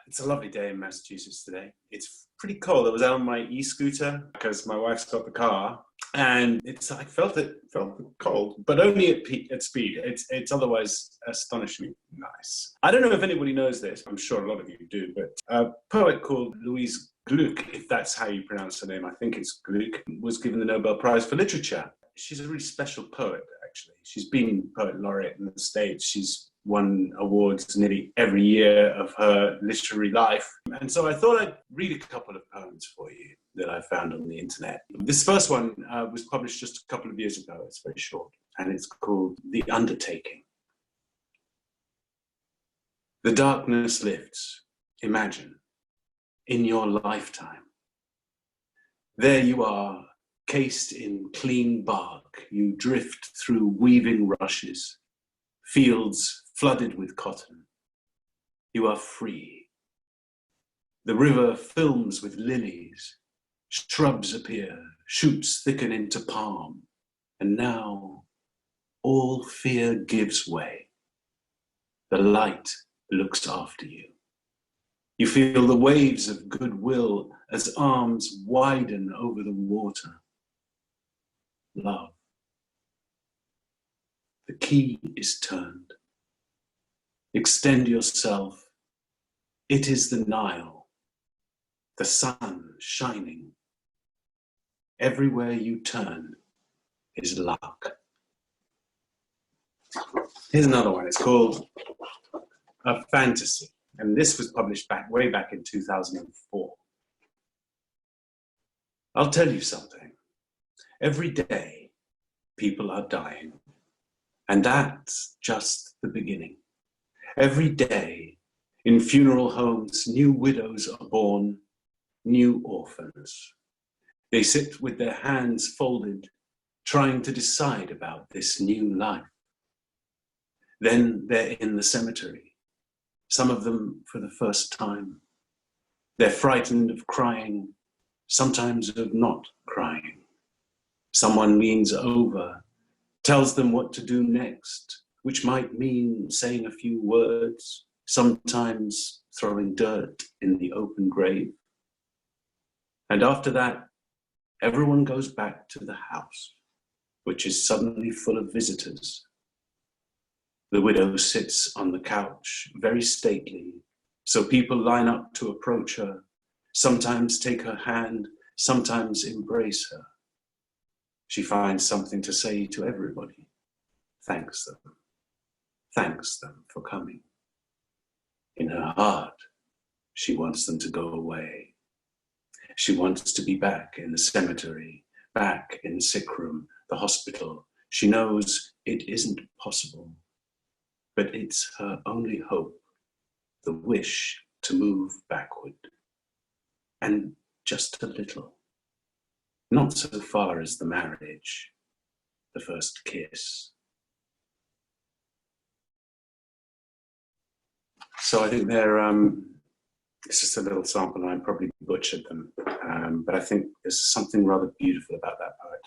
It's a lovely day in Massachusetts today. It's pretty cold. I was out on my e-scooter because my wife's got the car, and I felt cold, but only at speed. It's otherwise astonishingly nice. I don't know if anybody knows this. I'm sure a lot of you do, but a poet called Louise Gluck, if that's how you pronounce her name, I think it's Gluck, was given the Nobel Prize for Literature. She's a really special poet, actually. She's been poet laureate in the States. She's won awards nearly every year of her literary life. And so I thought I'd read a couple of poems for you that I found on the internet. This first one was published just a couple of years ago. It's very short, and it's called The Undertaking. The darkness lifts, imagine, in your lifetime. There you are, cased in clean bark. You drift through weaving rushes, fields flooded with cotton. You are free. The river films with lilies. Shrubs appear, shoots thicken into palm. And now all fear gives way. The light looks after you. You feel the waves of goodwill as arms widen over the water. Love. The key is turned. Extend yourself. It is the Nile, the sun shining. Everywhere you turn is luck. Here's another one. It's called A Fantasy. And this was published way back in 2004. I'll tell you something. Every day, people are dying. And that's just the beginning. Every day, in funeral homes, new widows are born, new orphans. They sit with their hands folded, trying to decide about this new life. Then they're in the cemetery, some of them for the first time. They're frightened of crying, sometimes of not crying. Someone leans over, tells them what to do next, which might mean saying a few words, sometimes throwing dirt in the open grave. And after that, everyone goes back to the house, which is suddenly full of visitors. The widow sits on the couch, very stately, so people line up to approach her, sometimes take her hand, sometimes embrace her. She finds something to say to everybody. Thanks them for coming. In her heart, she wants them to go away. She wants to be back in the cemetery, back in the sick room, the hospital. She knows it isn't possible, but it's her only hope, the wish to move backward. And just a little. Not so far as the marriage, the first kiss. So I think it's just a little sample, and I probably butchered them, but I think there's something rather beautiful about that poet.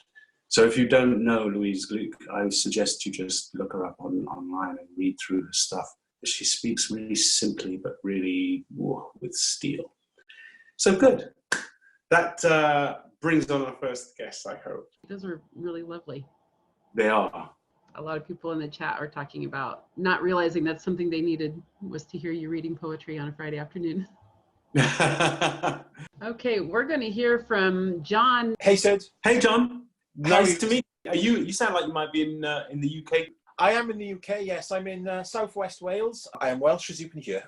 So if you don't know Louise Gluck, I would suggest you just look her up online and read through her stuff. She speaks really simply, but really with steel. So good. That brings on our first guest, I hope. Those are really lovely. They are. A lot of people in the chat are talking about not realizing that's something they needed was to hear you reading poetry on a Friday afternoon. Okay, we're going to hear from John. Hey, Sid. Hey, John. Nice to meet you. You sound like you might be in the UK. I am in the UK, yes. I'm in southwest Wales. I am Welsh, as you can hear.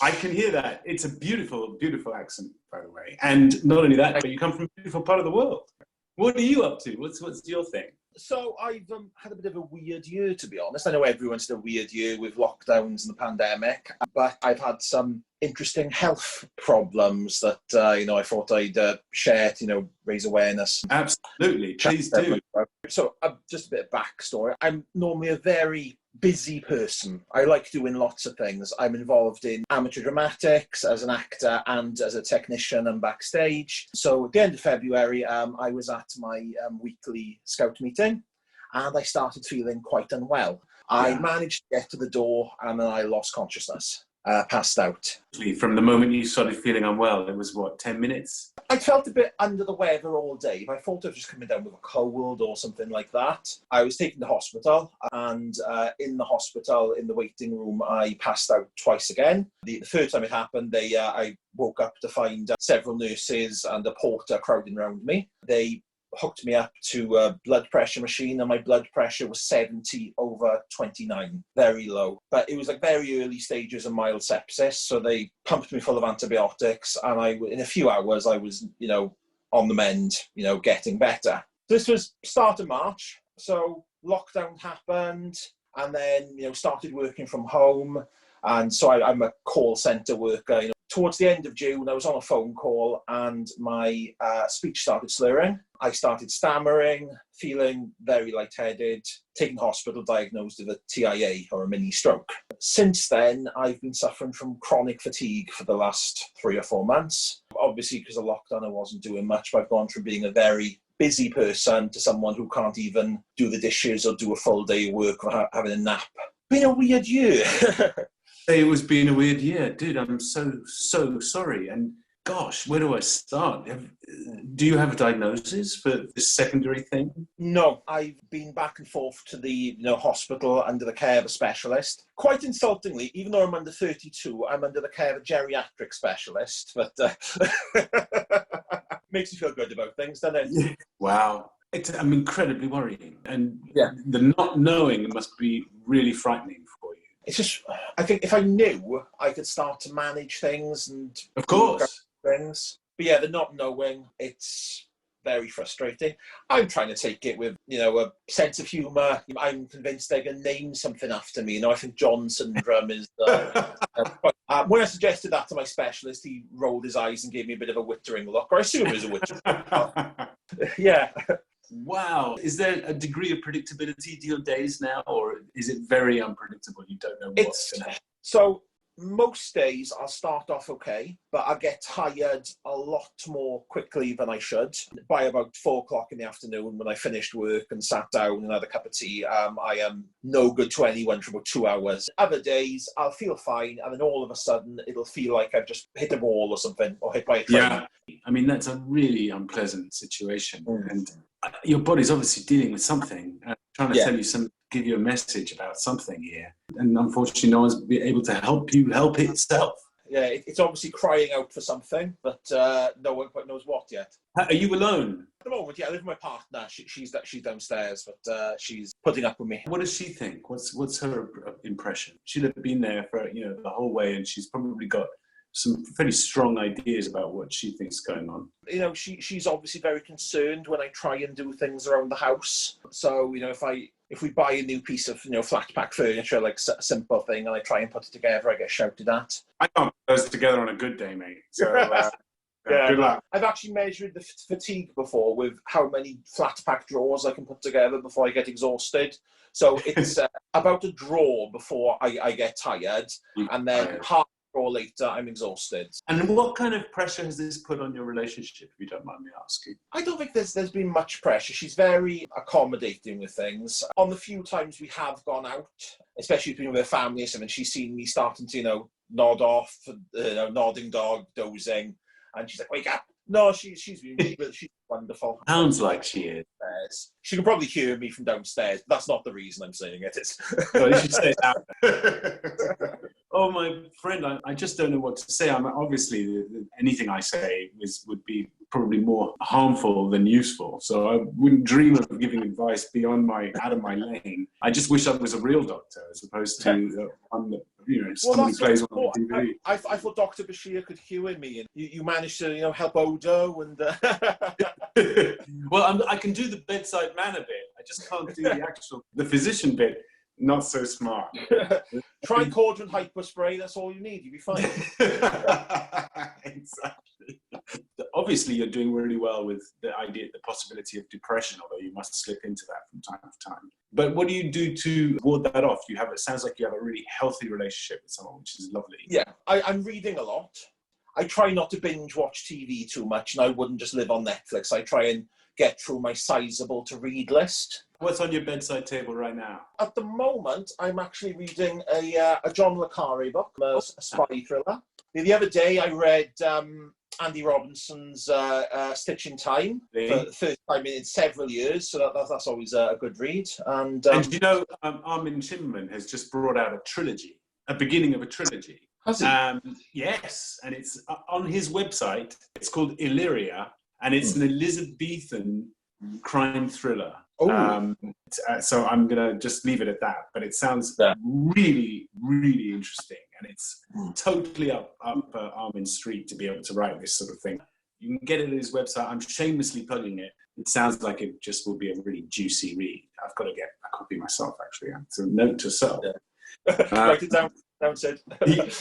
I can hear that. It's a beautiful, beautiful accent, by the way. And not only that, but you come from a beautiful part of the world. What are you up to? What's your thing? So I've had a bit of a weird year, to be honest. I know everyone's had a weird year with lockdowns and the pandemic, but I've had some interesting health problems that, I thought I'd share to, raise awareness. Absolutely. Please do. So just a bit of backstory. I'm normally a very busy person. I like doing lots of things. I'm involved in amateur dramatics as an actor and as a technician and backstage. So at the end of February, I was at my weekly scout meeting and I started feeling quite unwell. I managed to get to the door and then I lost consciousness. passed out. From the moment you started feeling unwell, it was what, 10 minutes? I felt a bit under the weather all day. I thought I was just coming down with a cold or something like that. I was taken to hospital, and in the hospital, in the waiting room, I passed out twice again. The third time it happened, I woke up to find several nurses and a porter crowding around me. They hooked me up to a blood pressure machine, and my blood pressure was 70/29, very low. But it was like very early stages of mild sepsis, so they pumped me full of antibiotics, and in a few hours I was, on the mend, getting better. This was start of March, so lockdown happened, and then started working from home, and so I'm a call centre worker. Towards the end of June, I was on a phone call and my speech started slurring. I started stammering, feeling very lightheaded, taken to hospital, diagnosed with a TIA, or a mini stroke. Since then, I've been suffering from chronic fatigue for the last 3 or 4 months. Obviously, because of lockdown, I wasn't doing much, but I've gone from being a very busy person to someone who can't even do the dishes or do a full day of work or having a nap. Been a weird year. It was been a weird year, dude. I'm so sorry. And gosh, where do I start? Do you have a diagnosis for this secondary thing? No, I've been back and forth to the hospital under the care of a specialist. Quite insultingly, even though I'm under 32, I'm under the care of a geriatric specialist. But makes you feel good about things, doesn't it? Yeah. Wow. I'm incredibly worrying. And the not knowing must be really frightening for you. It's just, I think if I knew, I could start to manage things and... Of course. Things. But yeah, the not knowing, it's very frustrating. I'm trying to take it with, a sense of humour. I'm convinced they can name something after me. I think John syndrome is... when I suggested that to my specialist, he rolled his eyes and gave me a bit of a wittering look. Or I assume it was a wittering look. Yeah. Wow. Is there a degree of predictability to your days now, or is it very unpredictable? You don't know what's going to happen? So most days I'll start off okay, but I get tired a lot more quickly than I should. By about 4:00 in the afternoon, when I finished work and sat down and had a cup of tea, I am no good to anyone for about 2 hours. Other days I'll feel fine, and then all of a sudden it'll feel like I've just hit a wall or something, or hit by a train. Yeah, I mean, that's a really unpleasant situation. And your body's obviously dealing with something, trying to tell you give you a message about something here. And unfortunately, no one's been able to help you help itself. Yeah, it's obviously crying out for something, but no one quite knows what yet. Are you alone? At the moment, I live with my partner. She's downstairs, but she's putting up with me. What does she think? What's her impression? She'll have been there for the whole way, and she's probably got some fairly strong ideas about what she thinks is going on. She's obviously very concerned when I try and do things around the house. So, if we buy a new piece of, flat pack furniture, like a simple thing, and I try and put it together, I get shouted at. I can't put those together on a good day, mate. So, good luck. I've actually measured the fatigue before with how many flat pack drawers I can put together before I get exhausted. So it's about a drawer before I get tired, and then half or later, I'm exhausted. And what kind of pressure has this put on your relationship, if you don't mind me asking? I don't think there's been much pressure. She's very accommodating with things. On the few times we have gone out, especially with her family or something, she's seen me starting to, nod off, nodding dog, dozing, and she's like, wake up. No, she's wonderful. Sounds like she is. She can probably hear me from downstairs. That's not the reason I'm saying it. Well, you should say that. Oh, my friend, I just don't know what to say. Obviously, anything I say would be probably more harmful than useful. So I wouldn't dream of giving advice out of my lane. I just wish I was a real doctor as opposed to someone who plays on TV. I thought Dr. Bashir could hear me, and you managed to, help Odo and. Well, I can do the bedside manner bit. I just can't do the physician bit. Not so smart. Try Cordon Hyperspray, that's all you need, you'll be fine. Exactly. Obviously, you're doing really well with the possibility of depression, although you must slip into that from time to time. But what do you do to ward that off? It sounds like you have a really healthy relationship with someone, which is lovely. Yeah, I'm reading a lot. I try not to binge watch TV too much, and I wouldn't just live on Netflix. I try and get through my sizable to read list. What's on your bedside table right now? At the moment, I'm actually reading a John le Carré book, a spy thriller. The other day, I read Andy Robinson's Stitch in Time for the first time in several years, so that's always a good read. And you know, Armin Shimmerman has just brought out a trilogy, a beginning of a trilogy. Has he? Yes, and it's on his website. It's called Illyria, and it's an Elizabethan crime thriller. So I'm going to just leave it at that. But it sounds really, really interesting. And it's totally up Armin's street to be able to write this sort of thing. You can get it at his website. I'm shamelessly plugging it. It sounds like it just will be a really juicy read. I've got to get a copy myself, actually. It's a note to self. Write it down, Sid.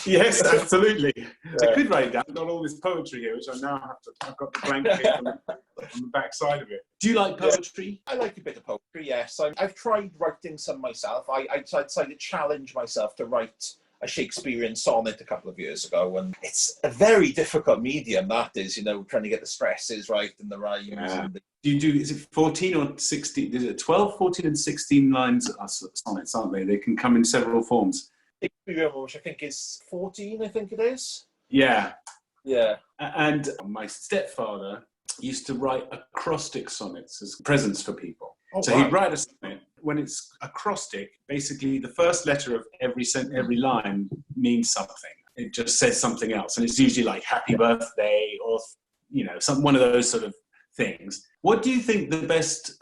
Yes, absolutely. I could write it down. I've got all this poetry here, which I now have to. I've got the blanket on the back side of it. Do you like poetry? I like a bit of poetry, yes. I've tried writing some myself. I decided to challenge myself to write a Shakespearean sonnet a couple of years ago, and it's a very difficult medium, that is, trying to get the stresses right and the rhymes. Yeah. Is it 14 or 16? Is it 12, 14 and 16 lines are sonnets, aren't they? They can come in several forms. Which I think is 14, I think it is. Yeah. Yeah. And my stepfather used to write acrostic sonnets as presents for people. Oh, so he'd write a sonnet. When it's acrostic, basically the first letter of every line means something. It just says something else. And it's usually like happy birthday or, one of those sort of things. What do you think the best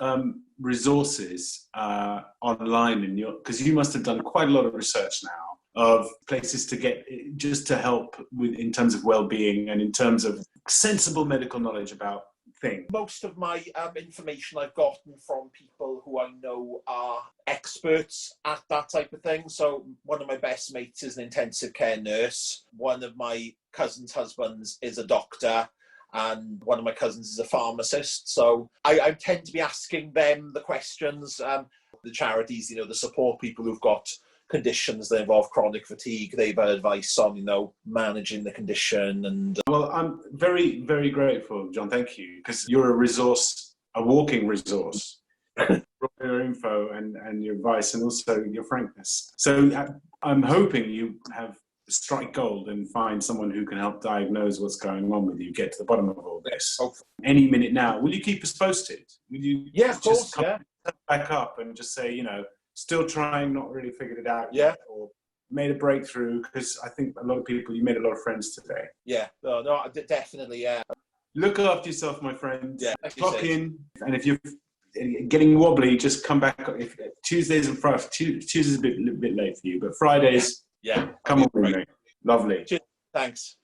resources online because you must have done quite a lot of research now of places to get, just to help with in terms of well-being and in terms of sensible medical knowledge about things? Most of my information I've gotten from people who I know are experts at that type of thing. So one of my best mates is an intensive care nurse. One of my cousin's husbands is a doctor. And one of my cousins is a pharmacist. So I tend to be asking them the questions. The charities, the support people who've got conditions that involve chronic fatigue, they've had advice on, managing the condition. And Well, I'm very, very grateful, John. Thank you, because you're a walking resource. Your info and your advice, and also your frankness. So I'm hoping you have strike gold and find someone who can help diagnose what's going on with you, get to the bottom of all this. Hopefully. Any minute now. Will you keep us posted? Will you of course, come back up and just say, still trying, not really figured it out yet, or made a breakthrough? Because I think a lot of people, you made a lot of friends today. Yeah, no, definitely, yeah. Look after yourself, my friend. Yeah, clock in, and if you're getting wobbly, just come back. If Tuesdays and Fridays, Tuesdays a bit late for you, but Fridays, come on, mate. Lovely. Cheers. Thanks.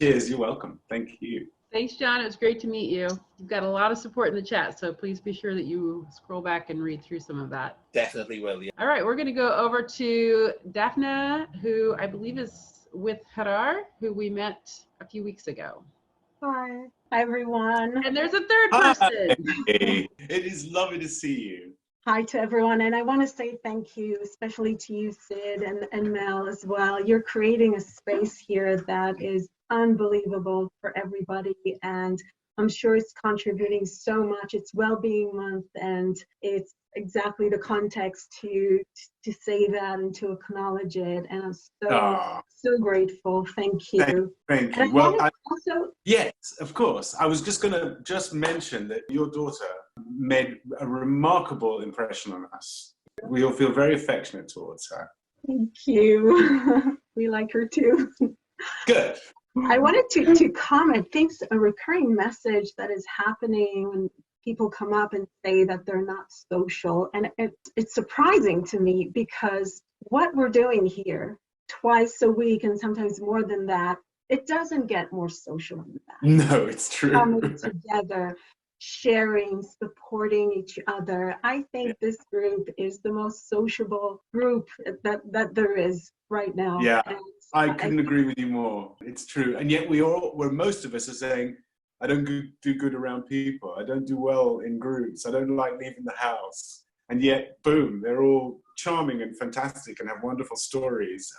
Cheers. You're welcome. Thank you. Thanks, John. It was great to meet you. You've got a lot of support in the chat, so please be sure that you scroll back and read through some of that. Definitely will, yeah. All right, we're going to go over to Daphne, who I believe is with Harar, who we met a few weeks ago. Hi. Hi, everyone. And there's a third person. Hey, it is lovely to see you. Hi to everyone. And I want to say thank you, especially to you, Sid, and Mel as well. You're creating a space here that is unbelievable for everybody. And I'm sure it's contributing so much. It's Wellbeing Month, and it's exactly the context to say that and to acknowledge it. And I'm so grateful. Thank you. Thank you. Well, yes, of course. I was just going to mention that your daughter made a remarkable impression on us. We all feel very affectionate towards her. Thank you. We like her too. Good. I wanted to comment. I think a recurring message that is happening when people come up and say that they're not social, and it's surprising to me, because what we're doing here twice a week and sometimes more than that, it doesn't get more social than that. No, it's true. Coming together, sharing, supporting each other. I think this group is the most sociable group that there is right now. Yeah, I couldn't agree with you more. It's true. And yet most of us are saying, I don't do good around people. I don't do well in groups. I don't like leaving the house. And yet, boom, they're all charming and fantastic and have wonderful stories.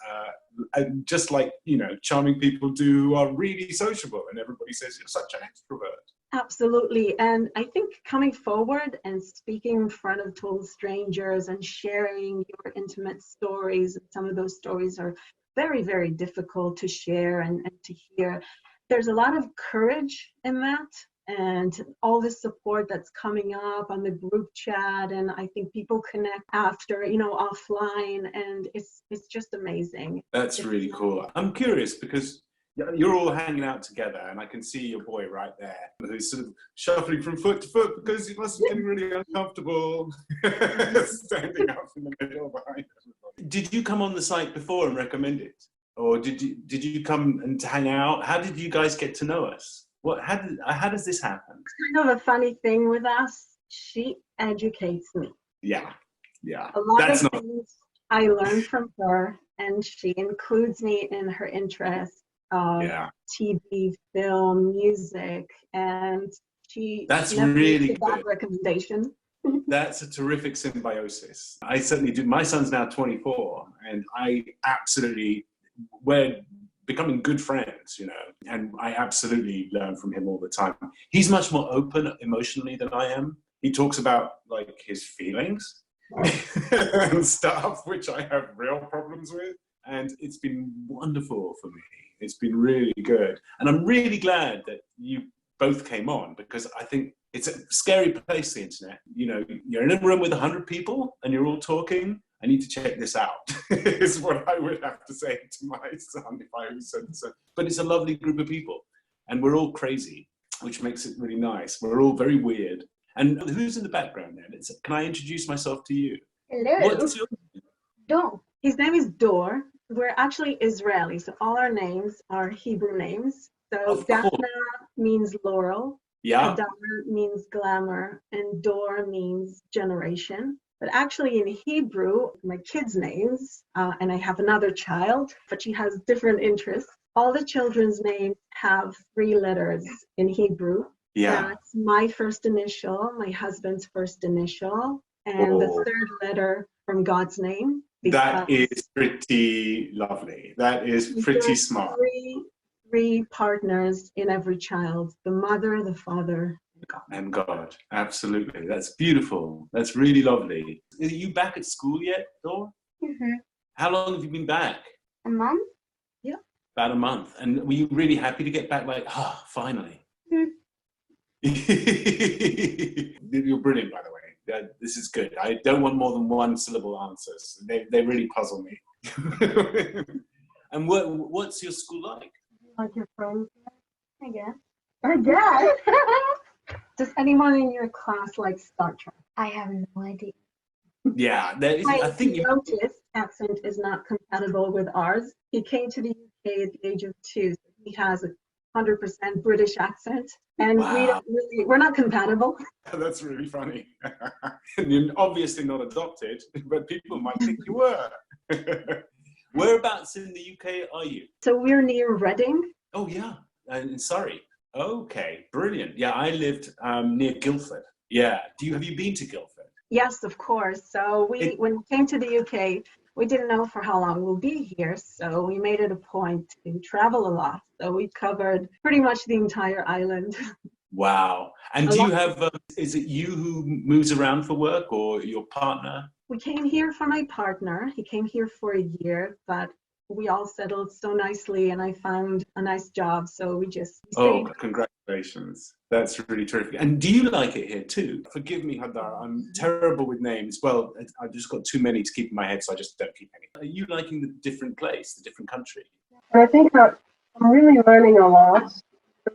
And just like, charming people do who are really sociable. And everybody says, you're such an extrovert. Absolutely. And I think coming forward and speaking in front of total strangers and sharing your intimate stories, some of those stories are very, very difficult to share and to hear. There's a lot of courage in that, and all the support that's coming up on the group chat. And I think people connect after, offline, and it's just amazing. That's really cool. I'm curious because you're all hanging out together, and I can see your boy right there, who's sort of shuffling from foot to foot because he must be getting really uncomfortable, standing up in the middle behind everybody. Did you come on the site before and recommend it, or did you come and to hang out? How did you guys get to know us? How does this happen? Kind of a funny thing with us. She educates me. Yeah. A lot of things I learned from her, and she includes me in her interests. TV, film, music, and that's never really did that recommendation. That's a terrific symbiosis. I certainly do. My son's now 24, and we're becoming good friends, and I absolutely learn from him all the time. He's much more open emotionally than I am. He talks about like his feelings and stuff, which I have real problems with. And it's been wonderful for me. It's been really good. And I'm really glad that you both came on, because I think it's a scary place, the internet. You're in a room with 100 people and you're all talking. I need to check this out, is what I would have to say to my son if I was so. But it's a lovely group of people, and we're all crazy, which makes it really nice. We're all very weird. And who's in the background then? Can I introduce myself to you? Hello. What's your name? Dor. His name is Dor. We're actually Israeli, so all our names are Hebrew names. So Daphne means laurel, Yeah. Hadar means glamour, and Dor means generation. But actually in Hebrew, my kids' names, and I have another child, but she has different interests. All the children's names have 3 letters in Hebrew. Yeah. That's my first initial, my husband's first initial, and the 3rd letter from God's name. That is pretty lovely. That is pretty smart. 3 partners in every child: the mother, the father, and God. Absolutely. That's beautiful. That's really lovely. Are you back at school yet, Dor? Mm-hmm. How long have you been back? A month? Yeah. About a month. And were you really happy to get back? Like, finally. Mm-hmm. You're brilliant, by the way. This is good. I don't want more than 1 syllable answers. They really puzzle me. And what's your school like? Like your friends, I guess. I guess. Does anyone in your class like Star Trek? I have no idea. Yeah, I think Otis' accent is not compatible with ours. He came to the UK at the age of 2, so he has a 100% British accent, and we're not compatible. That's really funny. And you're obviously not adopted, but people might think you were. Whereabouts in the UK are you? So we're near Reading. Oh yeah, in Surrey. Okay, brilliant. Yeah, I lived near Guildford. Yeah. Have you been to Guildford? Yes, of course. So when we came to the UK, we didn't know for how long we'll be here, so we made it a point to travel a lot. So we covered pretty much the entire island. Wow. And do you have, is it you who moves around for work, or your partner? We came here for my partner. He came here for a year, but we all settled so nicely, and I found a nice job, so we stayed. Oh, congratulations. That's really terrific. And do you like it here too? Forgive me, Hadar, I'm terrible with names. Well, I've just got too many to keep in my head, so I just don't keep any. Are you liking the different place, the different country? I think I'm really learning a lot.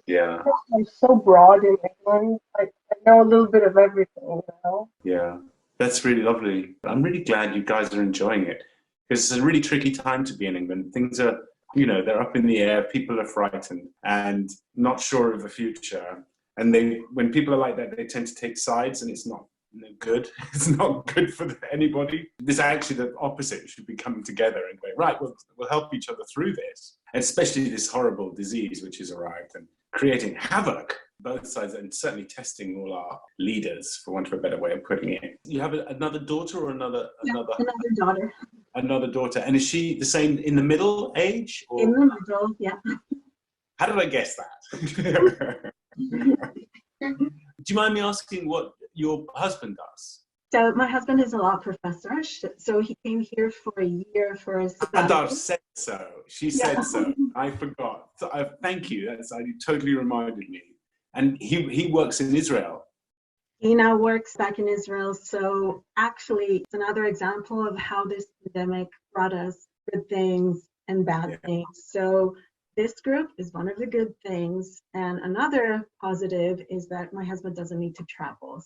Yeah. I'm so broad in England. I know a little bit of everything now. Yeah, that's really lovely. I'm really glad you guys are enjoying it, because it's a really tricky time to be in England. Things are, they're up in the air. People are frightened and not sure of the future. And when people are like that, they tend to take sides, and it's not good. It's not good for anybody. This is actually the opposite. We should be coming together and going, right, we'll help each other through this, especially this horrible disease which has arrived and creating havoc both sides, and certainly testing all our leaders, for want of a better way of putting it. You have another daughter, or another daughter. Another daughter. And is she the same in the middle age? Or? In the middle, yeah. How did I guess that? Do you mind me asking what your husband does? So my husband is a law professor, so he came here for a year for a Hadar sabbatical. said so. She said so. I forgot. So thank you. You totally reminded me. And he works in Israel. He now works back in Israel. So actually, it's another example of how this pandemic brought us good things and bad things. So this group is one of the good things. And another positive is that my husband doesn't need to travel.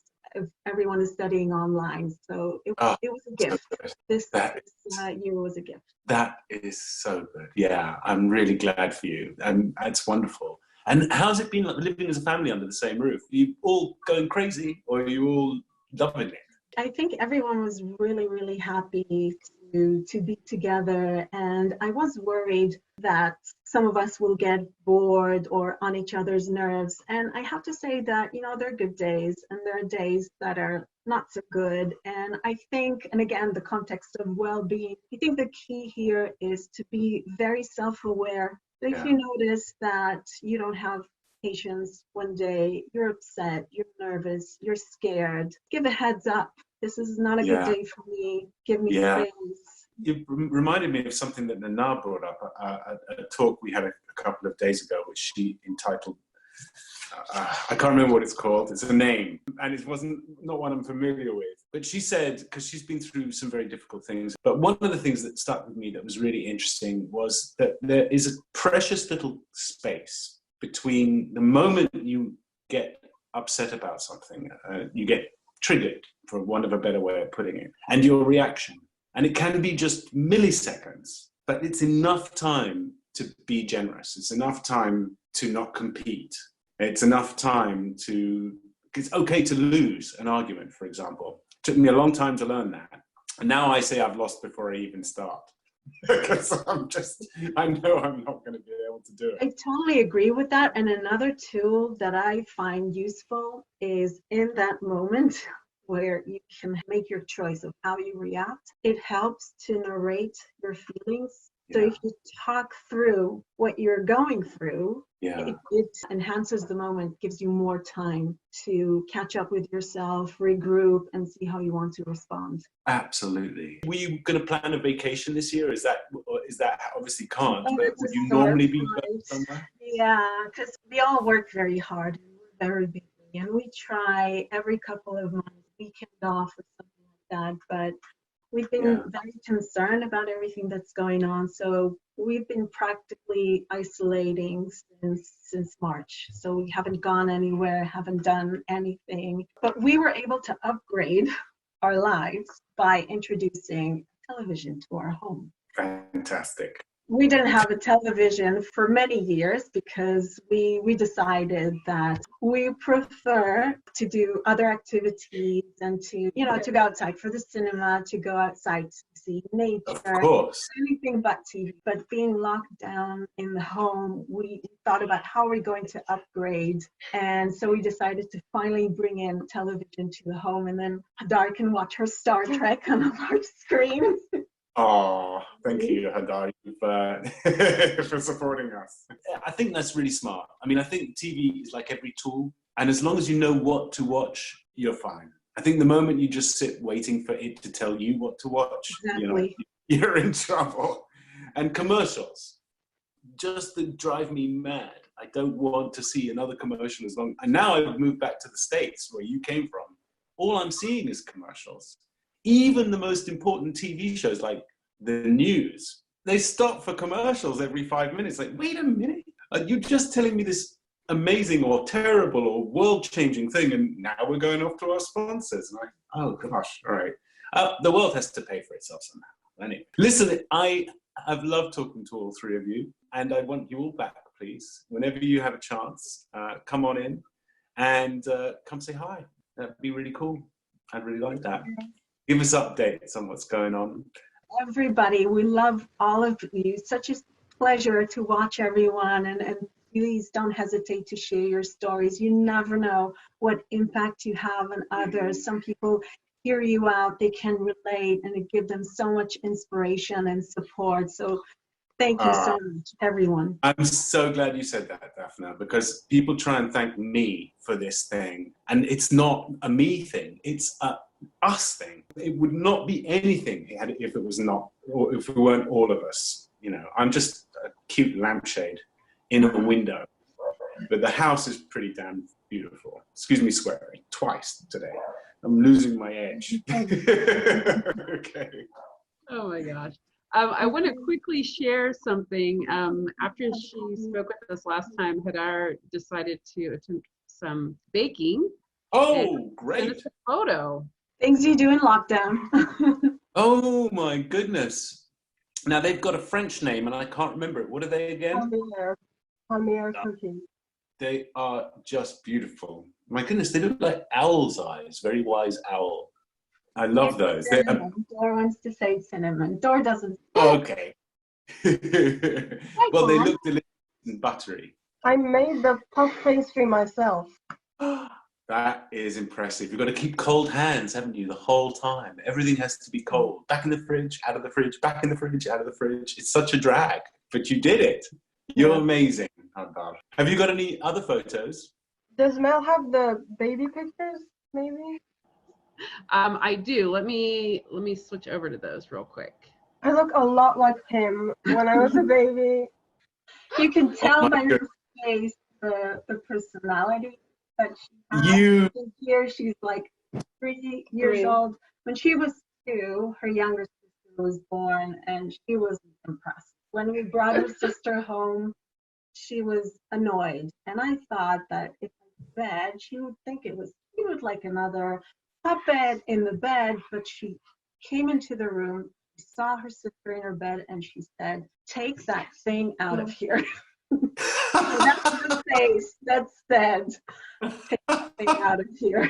Everyone is studying online. So it was a gift. So This year was a gift. That is so good. Yeah, I'm really glad for you. And it's wonderful. And how's it been like living as a family under the same roof? Are you all going crazy or are you all loving it? I think everyone was really, really happy to be together. And I was worried that some of us will get bored or on each other's nerves. And I have to say that, there are good days and there are days that are not so good. And I think, and again, the context of well-being, I think the key here is to be very self-aware. So if you notice that you don't have patience one day, you're upset, you're nervous, you're scared, give a heads up. This is not a good day for me. Give me space. You reminded me of something that Nana brought up, a talk we had a couple of days ago, which she entitled, I can't remember what it's called, it's a name, and it wasn't not one I'm familiar with. But she said, because she's been through some very difficult things, but one of the things that stuck with me that was really interesting was that there is a precious little space between the moment you get upset about something, you get triggered, for want of a better way of putting it, and your reaction. And it can be just milliseconds, but it's enough time to be generous. It's enough time to not compete. It's enough time it's okay to lose an argument, for example. It took me a long time to learn that. And now I say I've lost before I even start. Because I know I'm not going to be able to do it. I totally agree with that. And another tool that I find useful is in that moment where you can make your choice of how you react. It helps to narrate your feelings. So if you talk through what you're going through, it enhances the moment, gives you more time to catch up with yourself, regroup, and see how you want to respond. Absolutely. Were you going to plan a vacation this year? Is that obviously can't, but would you Start normally be going somewhere? Yeah, because we all work very hard and we're very busy, and we try every couple of months weekend off or something like that, but we've been very concerned about everything that's going on. So we've been practically isolating since March. So we haven't gone anywhere, haven't done anything. But we were able to upgrade our lives by introducing television to our home. Fantastic. We didn't have a television for many years because we decided that we prefer to do other activities and to go outside for the cinema, to go outside to see nature. Of course. Anything but TV. But being locked down in the home, we thought about how we're going to upgrade. And so we decided to finally bring in television to the home, and then Hadar can watch her Star Trek on a large screen. Oh, thank you, Hadar, for supporting us. I think that's really smart. I mean, I think TV is like every tool, and as long as you know what to watch, you're fine. I think the moment you just sit waiting for it to tell you what to watch, you're in trouble. And commercials, just that drive me mad. I don't want to see another commercial and now I've moved back to the States where you came from. All I'm seeing is commercials. Even the most important TV shows like the news, they stop for commercials every 5 minutes. Like, wait a minute, are you just telling me this amazing or terrible or world-changing thing, and now we're going off to our sponsors? And oh gosh, all right. The world has to pay for itself somehow. Anyway, listen, I have loved talking to all three of you, and I want you all back, please. Whenever you have a chance, come on in and come say hi. That'd be really cool. I'd really like that. Give us updates on what's going on. Everybody, we love all of you. Such a pleasure to watch everyone, and please don't hesitate to share your stories. You never know what impact you have on others. Some people hear you out, they can relate, and it gives them so much inspiration and support. So Thank you so much, everyone. I'm so glad you said that, Daphne, because people try and thank me for this thing, and it's not a me thing, it's a us thing. It would not be anything if it was not, or if we weren't all of us. You know, I'm just a cute lampshade in a window, but the house is pretty damn beautiful. Excuse me swearing twice today. I'm losing my edge. Okay. Oh my gosh. I want to quickly share something. After she spoke with us last time, Hadar decided to attempt some baking. Oh, Sent great. us a photo. Things you do in lockdown. Oh my goodness. Now they've got a French name and I can't remember it. What are they again? Palmier cookies. They are just beautiful. My goodness, they look like owl's eyes, very wise owl. I love those. They're, Dor wants to say cinnamon. Dor doesn't. okay. Well, they look delicious and buttery. I made the puff pastry myself. That is impressive. You've got to keep cold hands, haven't you, the whole time? Everything has to be cold. Back in the fridge, out of the fridge, back in the fridge, out of the fridge. It's such a drag, but you did it. You're amazing, Hadar. Have you got any other photos? Does Mel have the baby pictures, maybe? I do. Let me switch over to those real quick. I look a lot like him when I was a baby. You can tell my by her goodness. face the personality that she has. You, Here she's like 3 years old. When she was 2, her younger sister was born, and she was impressed. When we brought her sister home, she was annoyed, and I thought that if I bed, she would think it was cute, like another puppet in the bed. But she came into the room, saw her sister in her bed, and she said, "Take that thing out of here." So that's the face that said, "Take that thing out of here."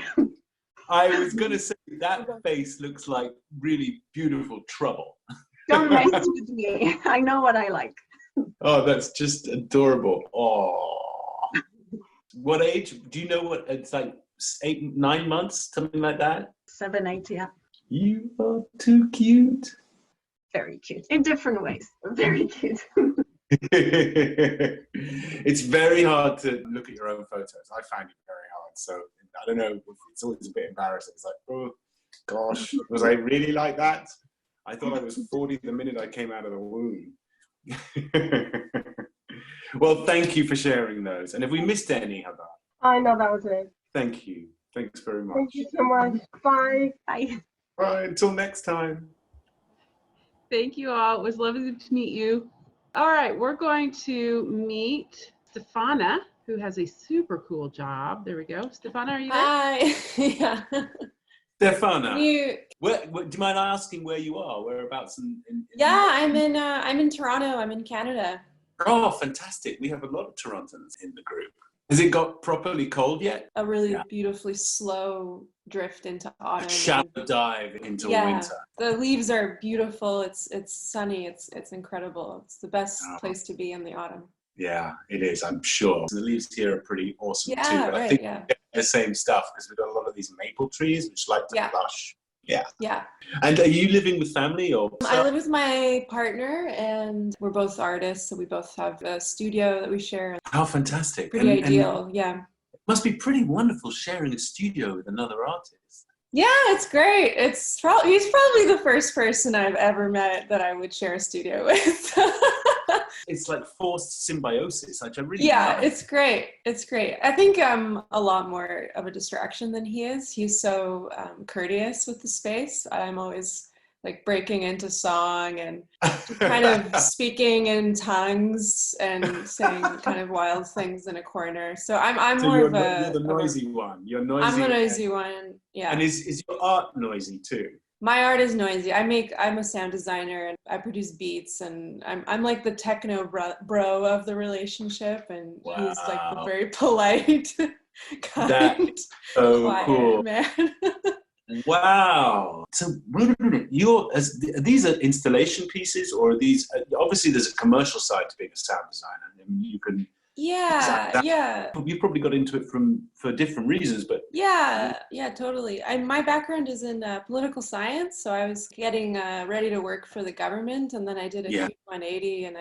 I was going to say that face looks like really beautiful trouble. Don't mess with me. I know what I like. Oh, that's just adorable. Oh, what age? Do you know what it's like? 8, 9 months, something like that. 7, 8, yeah. You are too cute. Very cute. In different ways. Very cute. It's very hard to look at your own photos. I find it very hard. So I don't know. It's always a bit embarrassing. It's like, oh gosh, was I really like that? I thought I was 40 the minute I came out of the womb. Well, thank you for sharing those. And if we missed any, Hadar, I know that was it. thank you. Thanks very much. Thank you so much. Bye. Bye. Bye, until next time. Thank you all. It was lovely to meet you. All right, we're going to meet Stefana, who has a super cool job. There we go. Stefana, are you there? Hi. Yeah. Stefana, You. do you mind asking where you are? Whereabouts in Yeah, I'm in Toronto. I'm in Canada. Oh, fantastic. We have a lot of Torontons in the group. Has it got properly cold yet? A really beautifully slow drift into autumn. A shallow dive into yeah, winter. the leaves are beautiful. It's sunny. It's incredible. It's the best place to be in the autumn. Yeah, it is, I'm sure. The leaves here are pretty awesome too. Yeah, But I right, think yeah. we get the same stuff because we've got a lot of these maple trees which like to flush. Yeah. Yeah. And are you living with family or? I live with my partner, and we're both artists, so we both have a studio that we share. How fantastic. Pretty ideal, yeah. It must be pretty wonderful sharing a studio with another artist. Yeah, it's great. He's probably the first person I've ever met that I would share a studio with. It's like forced symbiosis, which I really Yeah, like. it's great. It's great. I think I'm a lot more of a distraction than he is. He's so courteous with the space. I'm always like breaking into song and just kind of speaking in tongues and saying kind of wild things in a corner. So I'm So more you're of a... You're the noisy one. You're noisy. I'm a noisy one, yeah. And is your art noisy too? My art is noisy. I'm a sound designer and I produce beats, and I'm like the techno bro of the relationship, and he's like the very polite, kind, That's so quiet cool. man. Wow. So wait a minute. These are installation pieces, or are these? Obviously, there's a commercial side to being a sound designer. I mean, you can Yeah, yeah. You probably got into it for different reasons, but Yeah, totally. My background is in political science, so I was getting ready to work for the government, and then I did a yeah, huge 180, and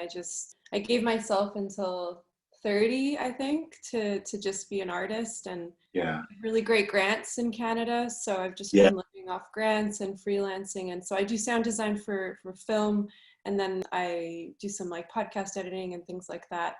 I gave myself until 30, I think, to just be an artist, and yeah, really great grants in Canada. So I've just yeah. been living off grants and freelancing, and so I do sound design for film, and then I do some like podcast editing and things like that.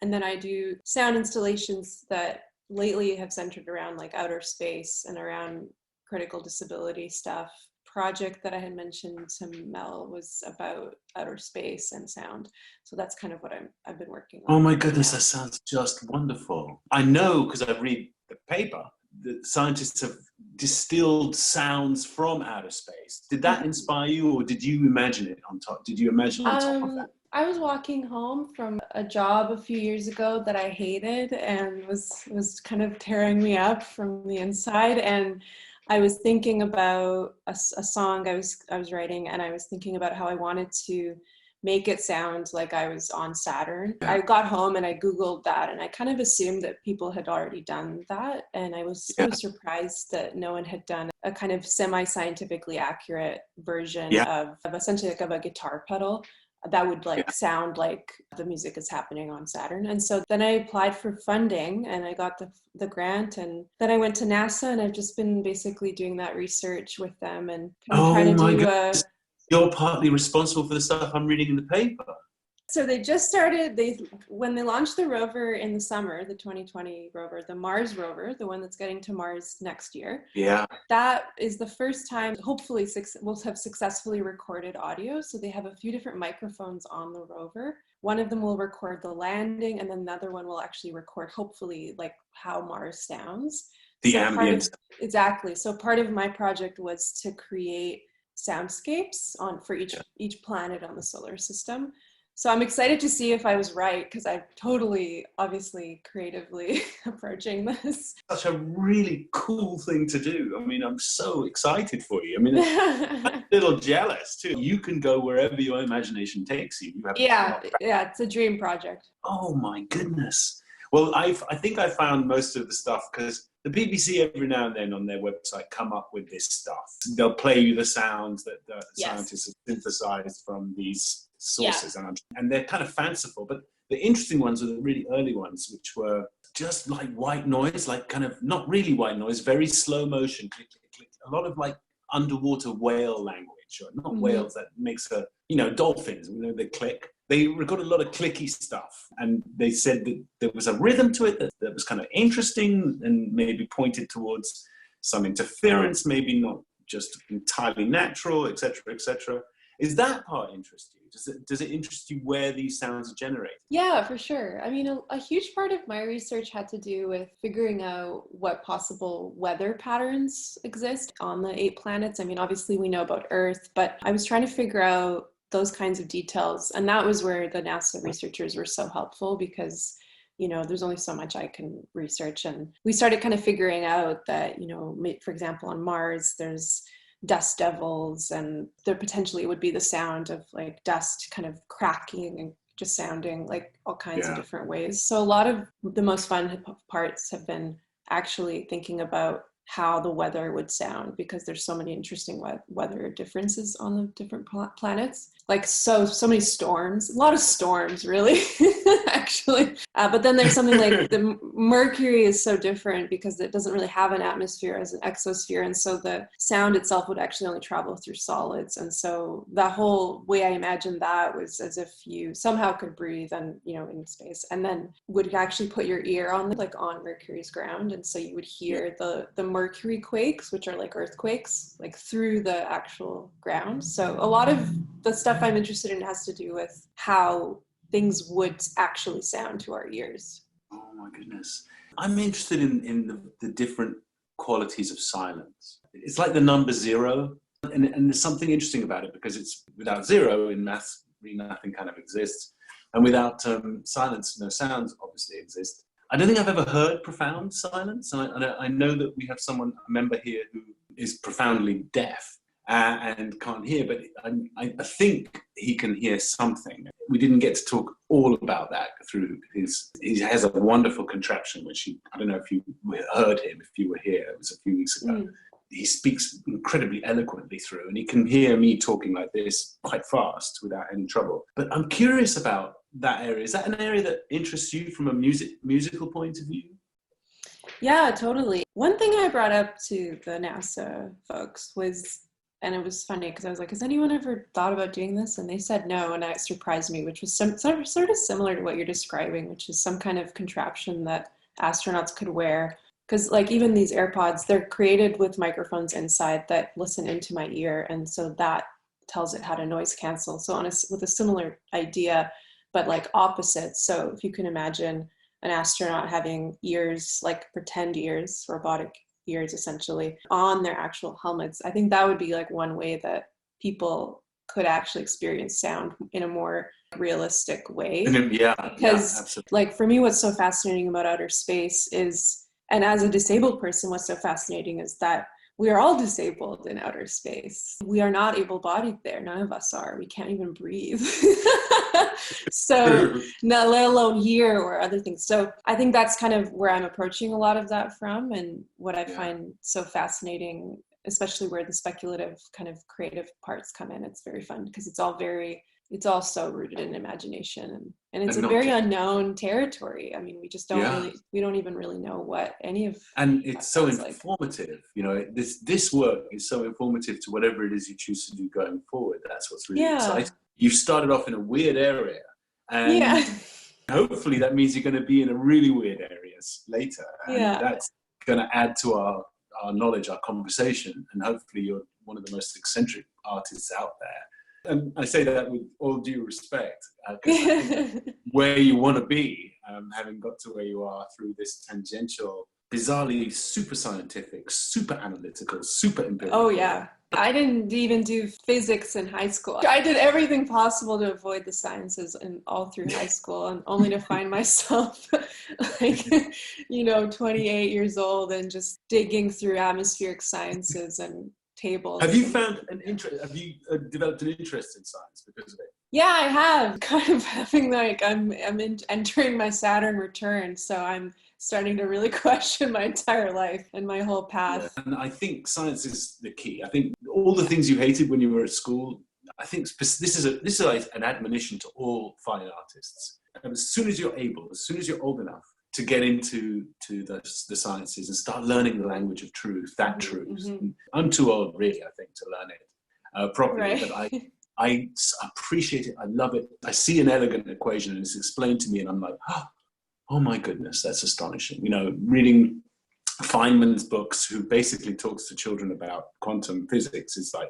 And then I do sound installations that lately have centered around like outer space and around critical disability stuff. Project that I had mentioned to Mel was about outer space and sound. So that's kind of what I've been working on. Oh my goodness, that sounds just wonderful. I know because I read the paper that scientists have distilled sounds from outer space. Did that inspire you, or did you imagine it on top? Did you imagine on top of that? I was walking home from a job a few years ago that I hated and was kind of tearing me up from the inside, and I was thinking about a song I was writing, and I was thinking about how I wanted to make it sound like I was on Saturn. I got home and I Googled that, and I kind of assumed that people had already done that, and I was so surprised that no one had done a kind of semi-scientifically accurate version of essentially like of a guitar pedal that would like sound like the music is happening on Saturn. And so then I applied for funding and I got the grant, and then I went to NASA, and I've just been basically doing that research with them and kind of trying to do You're partly responsible for the stuff I'm reading in the paper. So they just started, when they launched the rover in the summer, the 2020 rover, the Mars rover, the one that's getting to Mars next year. Yeah. That is the first time, hopefully we'll have successfully recorded audio. So they have a few different microphones on the rover. One of them will record the landing, and then another one will actually record, hopefully, like how Mars sounds. The ambience. Exactly. So part of my project was to create soundscapes for each planet on the solar system. So I'm excited to see if I was right, because I'm totally, obviously, creatively approaching this. Such a really cool thing to do. I mean, I'm so excited for you. I mean, I'm a little jealous too. You can go wherever your imagination takes you. Yeah, it's a dream project. Oh my goodness. Well, I think I found most of the stuff because the BBC every now and then on their website come up with this stuff. They'll play you the sounds that the scientists have synthesized from these sources, and they're kind of fanciful. But the interesting ones are the really early ones, which were just like white noise, like kind of not really white noise, very slow motion, click, click, click. A lot of like underwater whale language, or not whales, that makes dolphins, they click. They recorded a lot of clicky stuff, and they said that there was a rhythm to it that was kind of interesting and maybe pointed towards some interference, maybe not just entirely natural, etc., etc. Is that part interest you? Does it interest you where these sounds are generated? Yeah, for sure. I mean, a huge part of my research had to do with figuring out what possible weather patterns exist on the 8 planets. I mean, obviously we know about Earth, but I was trying to figure out those kinds of details. And that was where the NASA researchers were so helpful, because there's only so much I can research. And we started kind of figuring out that, for example, on Mars, there's dust devils, and there potentially would be the sound of like dust kind of cracking and just sounding like all kinds of different ways. So a lot of the most fun parts have been actually thinking about how the weather would sound, because there's so many interesting weather differences on the different planets. Like so many storms, a lot of storms really, actually. But then there's something like the Mercury is so different because it doesn't really have an atmosphere as an exosphere. And so the sound itself would actually only travel through solids. And so the whole way I imagined that was as if you somehow could breathe and, in space, and then would actually put your ear on Mercury's ground. And so you would hear the Mercury quakes, which are like earthquakes, like through the actual ground. So a lot of the stuff I'm interested in has to do with how things would actually sound to our ears. Oh my goodness. I'm interested in the different qualities of silence. It's like the number 0, and there's something interesting about it, because it's without 0 in maths, really nothing kind of exists. And without silence, no sounds obviously exist. I don't think I've ever heard profound silence. And I know that we have a member here who is profoundly deaf. and can't hear, but I think he can hear something. We didn't get to talk all about that through he has a wonderful contraption, which I don't know if you heard him, if you were here, it was a few weeks ago. He speaks incredibly eloquently through, and he can hear me talking like this quite fast without any trouble. But I'm curious about that area. Is that an area that interests you from a musical point of view? Yeah, totally. One thing I brought up to the NASA folks was, and it was funny because I was like, has anyone ever thought about doing this? And they said no, and that surprised me, which was sort of similar to what you're describing, which is some kind of contraption that astronauts could wear. Because like even these AirPods, they're created with microphones inside that listen into my ear, and so that tells it how to noise cancel. So with a similar idea, but like opposite. So if you can imagine an astronaut having ears, like pretend ears, robotic ears essentially, on their actual helmets, I think that would be like one way that people could actually experience sound in a more realistic way. Because like for me, what's so fascinating about outer space is, and as a disabled person, what's so fascinating is that we are all disabled in outer space. We are not able-bodied there. None of us are. We can't even breathe. So, not let alone hear or other things. So I think that's kind of where I'm approaching a lot of that from, and what I find so fascinating, especially where the speculative kind of creative parts come in. It's very fun because it's all so rooted in imagination, and it's a very unknown territory. I mean, we just don't we don't even really know what any of. And it's so informative, like. You know, this work is so informative to whatever it is you choose to do going forward. That's what's really exciting. You've started off in a weird area, and hopefully that means you're going to be in a really weird areas later. And that's going to add to our knowledge, our conversation, and hopefully you're one of the most eccentric artists out there. And I say that with all due respect, because where you want to be, having got to where you are through this tangential, bizarrely super scientific, super analytical, super empirical. Oh yeah. I didn't even do physics in high school. I did everything possible to avoid the sciences and all through high school, and only to find myself like, 28 years old and just digging through atmospheric sciences and tables. Have you found an interest? Have you developed an interest in science because of it? Yeah, I have. Kind of having like I'm entering my Saturn return, so I'm starting to really question my entire life and my whole path. Yeah. And I think science is the key. I think all the things you hated when you were at school, I think this is like an admonition to all fine artists. And as soon as you're able, as soon as you're old enough to get into the sciences and start learning the language of truth, that truth. Mm-hmm. I'm too old, really, I think, to learn it properly. Right. But I appreciate it. I love it. I see an elegant equation and it's explained to me, and I'm like, oh my goodness, that's astonishing. Reading Feynman's books, who basically talks to children about quantum physics, is like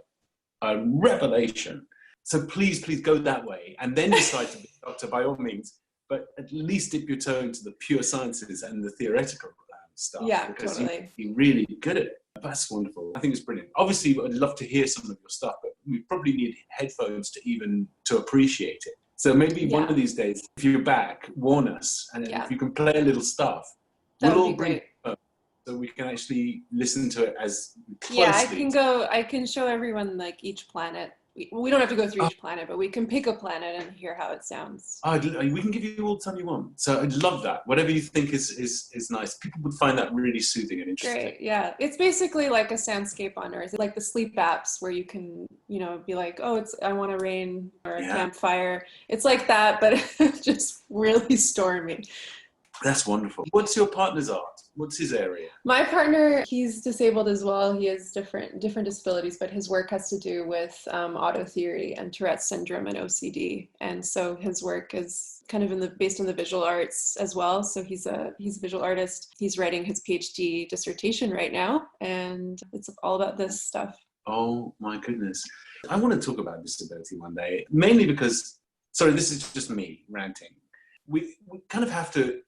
a revelation. So please go that way, and then decide to be a doctor by all means. But at least dip your toe into the pure sciences and the theoretical stuff. Yeah, because totally. you're really good at it. That's wonderful. I think it's brilliant. Obviously, I'd love to hear some of your stuff, but we probably need headphones to appreciate it. So maybe one of these days, if you're back, warn us, and if you can play a little stuff, that we'll would all be bring great. it up so we can actually listen to it as closely. Yeah, I can show everyone like each planet. We don't have to go through each planet, but we can pick a planet and hear how it sounds. We can give you all the time you want. So I'd love that. Whatever you think is nice. People would find that really soothing and interesting. Great, yeah. It's basically like a soundscape on Earth, like the sleep apps where you can, be like, oh, I want a rain or a campfire. It's like that, but just really stormy. That's wonderful. What's your partner's art? What's his area? My partner, he's disabled as well. He has different disabilities, but his work has to do with auto theory and Tourette's syndrome and OCD. And so his work is kind of based on the visual arts as well. So he's a visual artist. He's writing his PhD dissertation right now, and it's all about this stuff. Oh my goodness. I want to talk about disability one day, mainly because, sorry, this is just me ranting. We kind of have to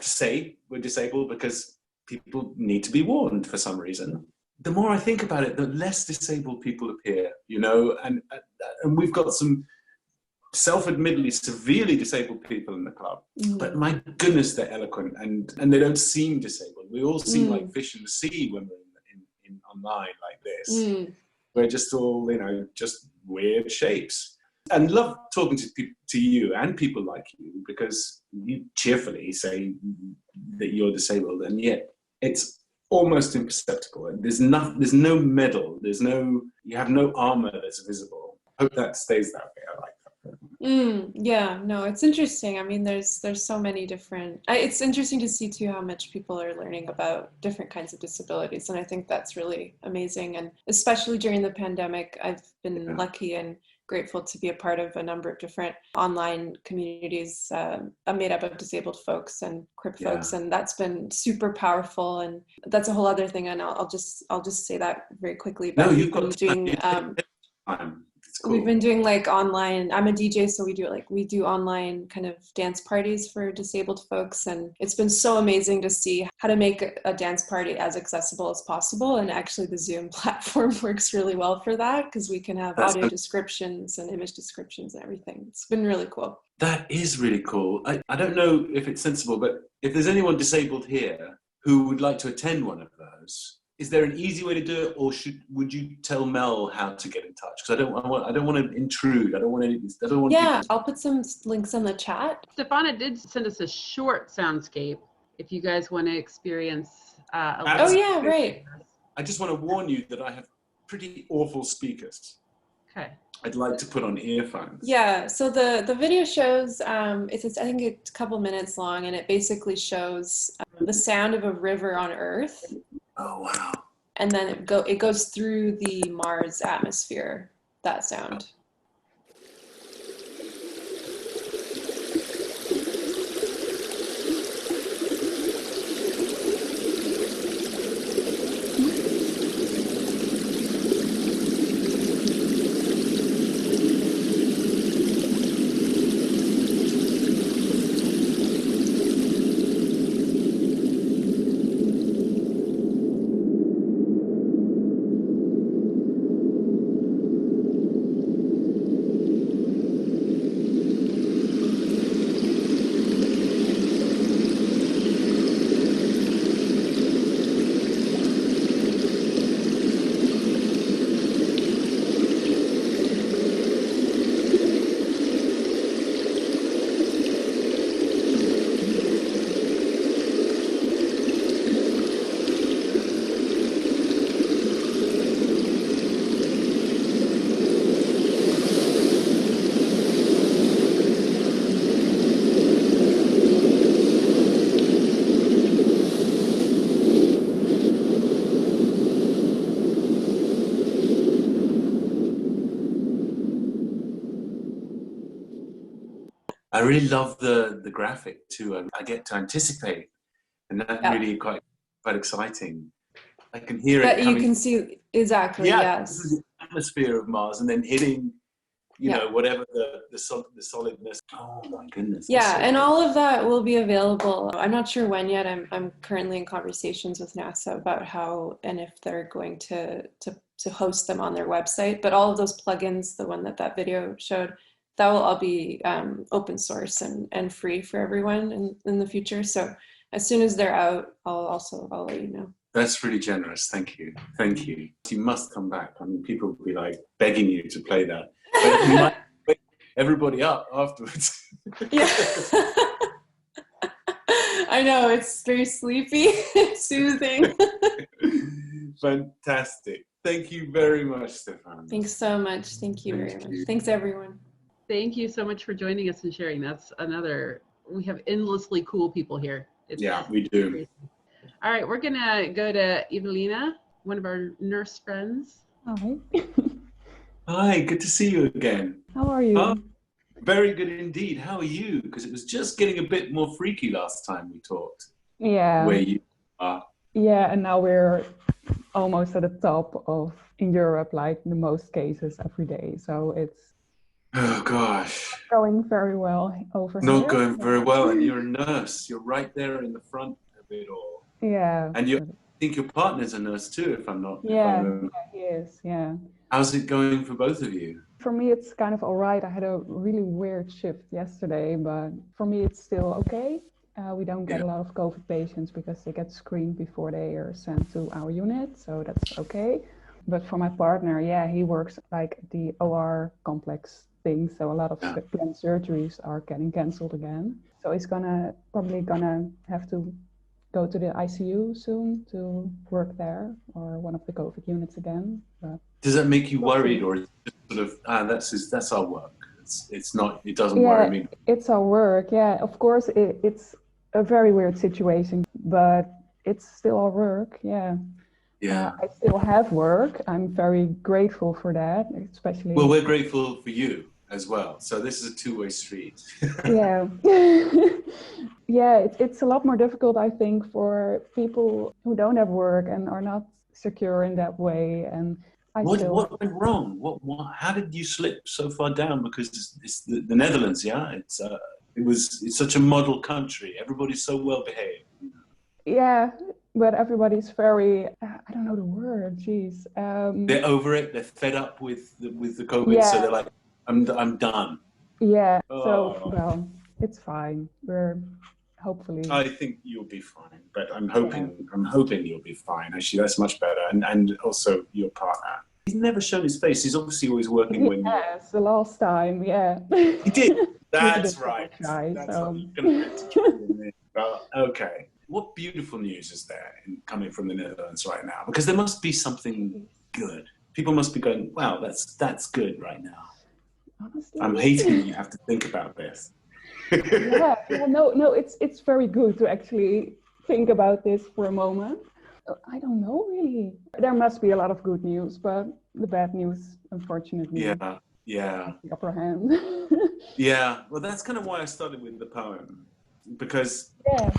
say we're disabled because people need to be warned for some reason. The more I think about it, the less disabled people appear, and we've got some self-admittedly severely disabled people in the club. But my goodness, they're eloquent and they don't seem disabled. We all seem like fish in the sea when we're in online like this. We're just all, you know, just weird shapes. And love talking to you and people like you, because you cheerfully say that you're disabled, and yet it's almost imperceptible. And there's no medal. You have no armor that's visible. I hope that stays that way. I like that. Yeah, no, it's interesting. I mean, there's so many different. It's interesting to see too how much people are learning about different kinds of disabilities, and I think that's really amazing. And especially during the pandemic, I've been lucky and grateful to be a part of a number of different online communities made up of disabled folks and crip folks, and that's been super powerful. And that's a whole other thing. And I'll just say that very quickly. But No, you've got doing. Cool. We've been doing like online, I'm a DJ, so we do online kind of dance parties for disabled folks. And it's been so amazing to see how to make a dance party as accessible as possible. And actually the Zoom platform works really well for that, because we can have audio descriptions and image descriptions and everything. It's been really cool. That is really cool. I don't know if it's sensible, but if there's anyone disabled here who would like to attend one of those, is there an easy way to do it, or would you tell Mel how to get in touch? Because I don't want to intrude. I don't want to. Yeah, I'll put some links in the chat. Stefana did send us a short soundscape if you guys want to experience. Oh yeah, right. I just want to warn you that I have pretty awful speakers. Okay. I'd like to put on earphones. Yeah, so the video shows, it's I think it's a couple minutes long, and it basically shows the sound of a river on Earth. Oh wow! And then it goes through the Mars atmosphere. That sound. I really love the graphic too. I get to anticipate, and that's really quite exciting. I can hear it. You can see exactly. Yeah, yes. this is the atmosphere of Mars, and then hitting, you know, whatever the solidness. Oh my goodness. Yeah, and all of that will be available. I'm not sure when yet. I'm currently in conversations with NASA about how and if they're going to host them on their website. But all of those plugins, the one that video showed, that will all be open source and free for everyone in the future. So as soon as they're out, I'll let you know. That's really generous. Thank you. Thank you. You must come back. I mean, people will be like begging you to play that. But you might wake everybody up afterwards. Yeah. I know, it's very sleepy, soothing. Fantastic. Thank you very much, Stefan. Thanks so much. Thank you very much. Thanks, everyone. Thank you so much for joining us and sharing. We have endlessly cool people here. Yeah, we do. Crazy. All right, we're gonna go to Evelina, one of our nurse friends. Hi. Hi, good to see you again. How are you? Very good indeed. How are you? Because it was just getting a bit more freaky last time we talked. Yeah. Where you are. Yeah, and now we're almost at the top of, in Europe, like the most cases every day. So it's Oh gosh. going very well over here. Not going very well, and you're a nurse. You're right there in the front of it all. Yeah. And I think your partner's a nurse too, if I'm not. Yeah, he is. Yeah. How's it going for both of you? For me, it's kind of all right. I had a really weird shift yesterday, but for me, it's still okay. We don't get a lot of COVID patients because they get screened before they are sent to our unit, so that's okay. But for my partner, yeah, he works like the OR complex thing. So a lot of Yeah. planned surgeries are getting cancelled again. So he's probably gonna have to go to the ICU soon to work there, or one of the COVID units again. But Does that make you we'll see. worried, or is it just sort of that's our work? It's not. It doesn't Yeah, worry me. it's our work. Yeah, of course, it's a very weird situation, but it's still our work. Yeah. Yeah. I still have work. I'm very grateful for that, especially. Well, we're grateful for you as well. So this is a two-way street. Yeah. Yeah, it's a lot more difficult, I think, for people who don't have work and are not secure in that way. And What went wrong? How did you slip so far down? Because it's the Netherlands, yeah. It's such a model country. Everybody's so well behaved. Yeah, but everybody's very, I don't know the word, geez. They're over it. They're fed up with the COVID, Yeah. so they're like, I'm done. Yeah, so, Oh. well, it's fine. We're hopefully. I think you'll be fine, but I'm hoping you'll be fine. Actually, that's much better. And also your partner. He's never shown his face. He's obviously always working when you. Yes, the last time, yeah. He did. That's He's a bit right. shy, That's so. what you're going to have to try with me. Well, okay. What beautiful news is there coming from the Netherlands right now? Because there must be something good. People must be going, wow, that's good right now. Honestly. I'm hating that you have to think about this. Yeah, no, it's very good to actually think about this for a moment. I don't know really. There must be a lot of good news, but the bad news, unfortunately, Yeah. has the upper hand. Yeah, well, that's kind of why I started with the poem, because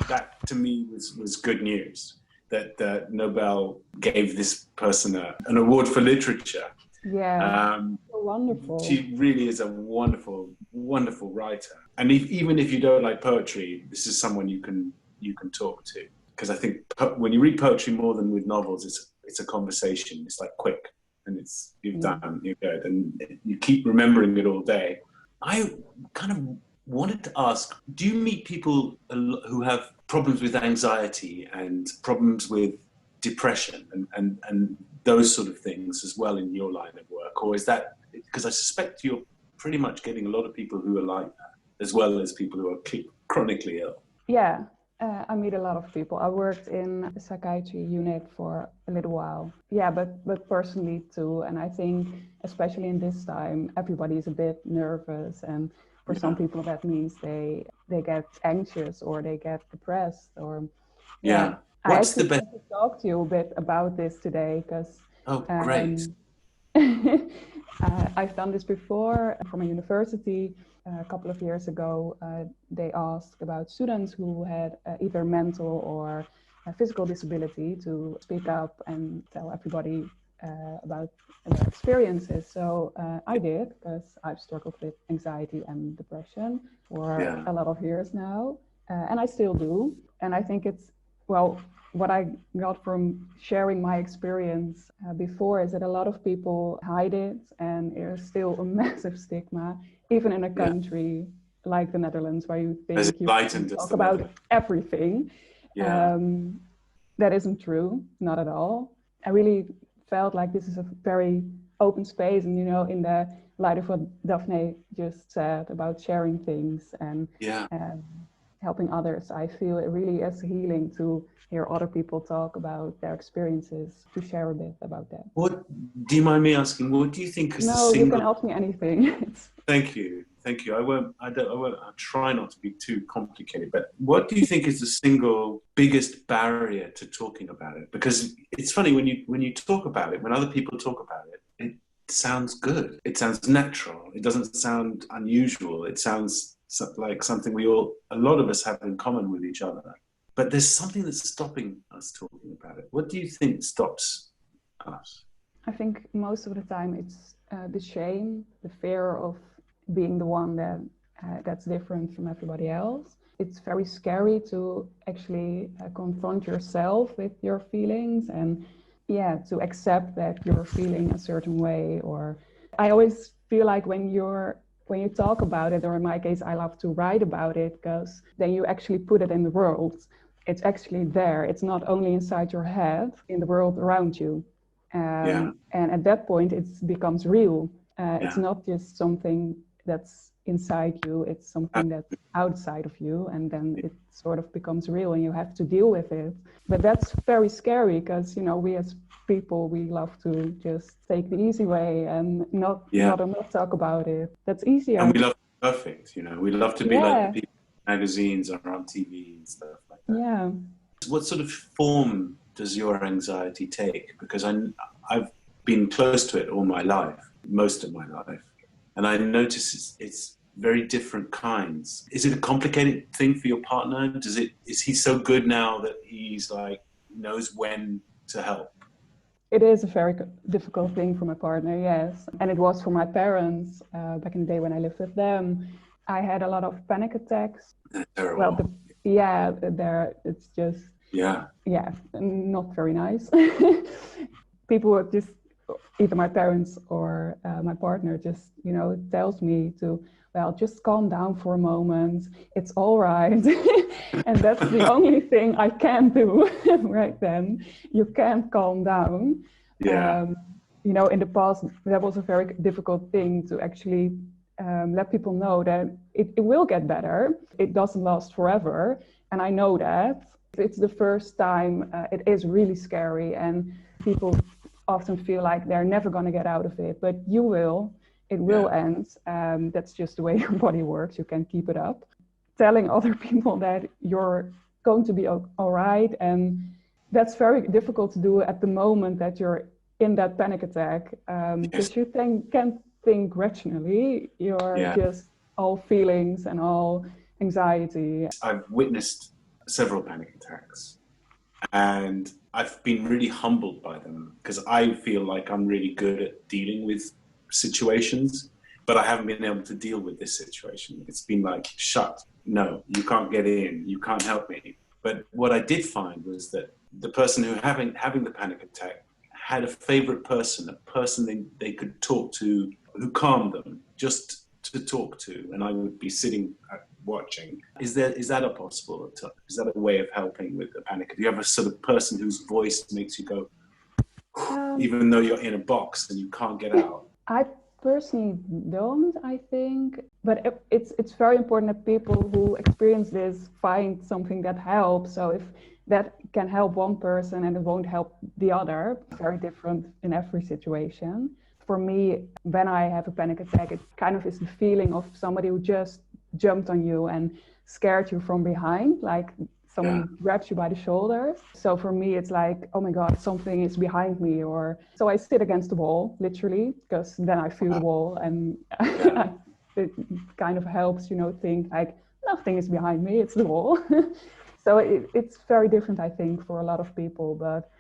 that to me was good news, that Nobel gave this person an award for literature. Yeah, so wonderful. She really is a wonderful, wonderful writer. And even if you don't like poetry, this is someone you can talk to. Because I think when you read poetry more than with novels, it's a conversation. It's like quick, and you're good, and you keep remembering it all day. I kind of wanted to ask: do you meet people who have problems with anxiety and problems with depression and those sort of things as well in your line of work, or is that because I suspect you're pretty much getting a lot of people who are like that, as well as people who are chronically ill? Yeah. I meet a lot of people. I worked in a psychiatry unit for a little while. Yeah, but personally too. And I think, especially in this time, everybody is a bit nervous. And for some people, that means they get anxious or they get depressed. Or I actually want to talk to you a bit about this today because great. I've done this before from a university. A couple of years ago, they asked about students who had either mental or physical disability to speak up and tell everybody about their experiences. So I did, because I've struggled with anxiety and depression for a lot of years now, and I still do. And I think it's, well, what I got from sharing my experience before is that a lot of people hide it, and there's still a massive stigma, even in a country like the Netherlands, where you think you can talk about everything. That isn't true, not at all. I really felt like this is a very open space, and in the light of what Daphne just said about sharing things and helping others, I feel it really is healing to hear other people talk about their experiences, to share a bit about that. What do you mind me asking? What do you think is No, you can ask me anything. Thank you. I'll try not to be too complicated, but what do you think is the single biggest barrier to talking about it? Because it's funny when you talk about it, when other people talk about it, it sounds good. It sounds natural. It doesn't sound unusual. It sounds like something a lot of us have in common with each other. But there's something that's stopping us talking about it. What do you think stops us? I think most of the time it's the shame, the fear of being the one that's different from everybody else. It's very scary to actually confront yourself with your feelings and to accept that you're feeling a certain way. Or I always feel like when you talk about it, or in my case, I love to write about it, because then you actually put it in the world. It's actually there. It's not only inside your head, in the world around you. And at that point, it becomes real. It's Yeah. not just something that's inside you, it's something that's outside of you, and then it sort of becomes real and you have to deal with it. But that's very scary because, you know, we as people, we love to just take the easy way and not talk about it. That's easier. And we love to be perfect, you know, we love to be like the people in magazines or on TV and stuff like that. Yeah. What sort of form does your anxiety take? Because I've been close to it all my life, most of my life. And I notice it's very different kinds. Is it a complicated thing for your partner? Is he so good now that he's like, knows when to help? It is a very difficult thing for my partner, yes. And it was for my parents back in the day when I lived with them. I had a lot of panic attacks. Terrible. Well, it's just, not very nice. People would just, either my parents or my partner just, you know, tells me to, well, just calm down for a moment. It's all right. And that's the only thing I can do right then. You can't calm down. Yeah. You know, in the past, that was a very difficult thing to actually let people know that it will get better. It doesn't last forever. And I know that. It's the first time, it is really scary. And people often feel like they're never going to get out of it. But you will. It will end. That's just the way your body works. You can keep it up. Telling other people that you're going to be all right. And that's very difficult to do at the moment that you're in that panic attack. Because you can't think rationally. You're just all feelings and all anxiety. I've witnessed several panic attacks. And I've been really humbled by them because I feel like I'm really good at dealing with situations, but I haven't been able to deal with this situation. It's been like, no, you can't get in, you can't help me. But what I did find was that the person who having the panic attack had a favorite person, a person they could talk to, who calmed them, just to talk to, and I would be sitting watching. Is that a possible? Is that a way of helping with the panic? Do you have a sort of person whose voice makes you go, even though you're in a box and you can't get out? I personally don't, I think, but it's very important that people who experience this find something that helps. So if that can help one person and it won't help the other, very different in every situation. For me, when I have a panic attack, it kind of is the feeling of somebody who just jumped on you and scared you from behind, like someone grabs you by the shoulders. So for me, it's like, oh my God, something is behind me. Or so I sit against the wall, literally, because then I feel the wall and it kind of helps, you know, think like nothing is behind me, it's the wall. So it's very different, I think, for a lot of people. But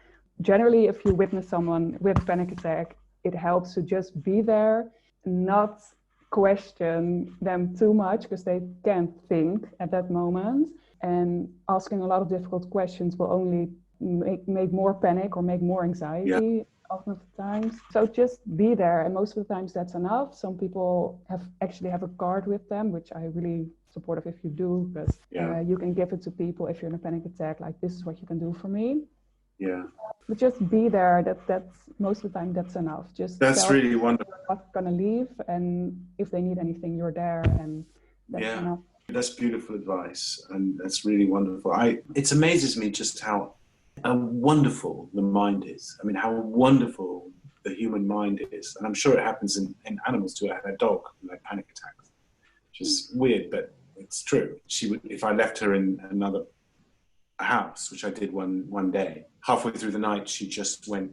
generally, if you witness someone with a panic attack, it helps to just be there, not question them too much because they can't think at that moment. And asking a lot of difficult questions will only make more panic or make more anxiety often of the times. So just be there, and most of the times that's enough. Some people actually have a card with them, which I really supportive if you do, because you can give it to people if you're in a panic attack, like this is what you can do for me. Yeah. But just be there. That's most of the time that's enough. Just that's really wonderful. You're not gonna leave, and if they need anything, you're there, and that's enough. That's beautiful advice, and that's really wonderful. It amazes me just how wonderful the mind is. I mean, how wonderful the human mind is, and I'm sure it happens in animals too. I had a dog who had panic attacks, which is weird, but it's true. She would, if I left her in another house, which I did one day, halfway through the night, she just went.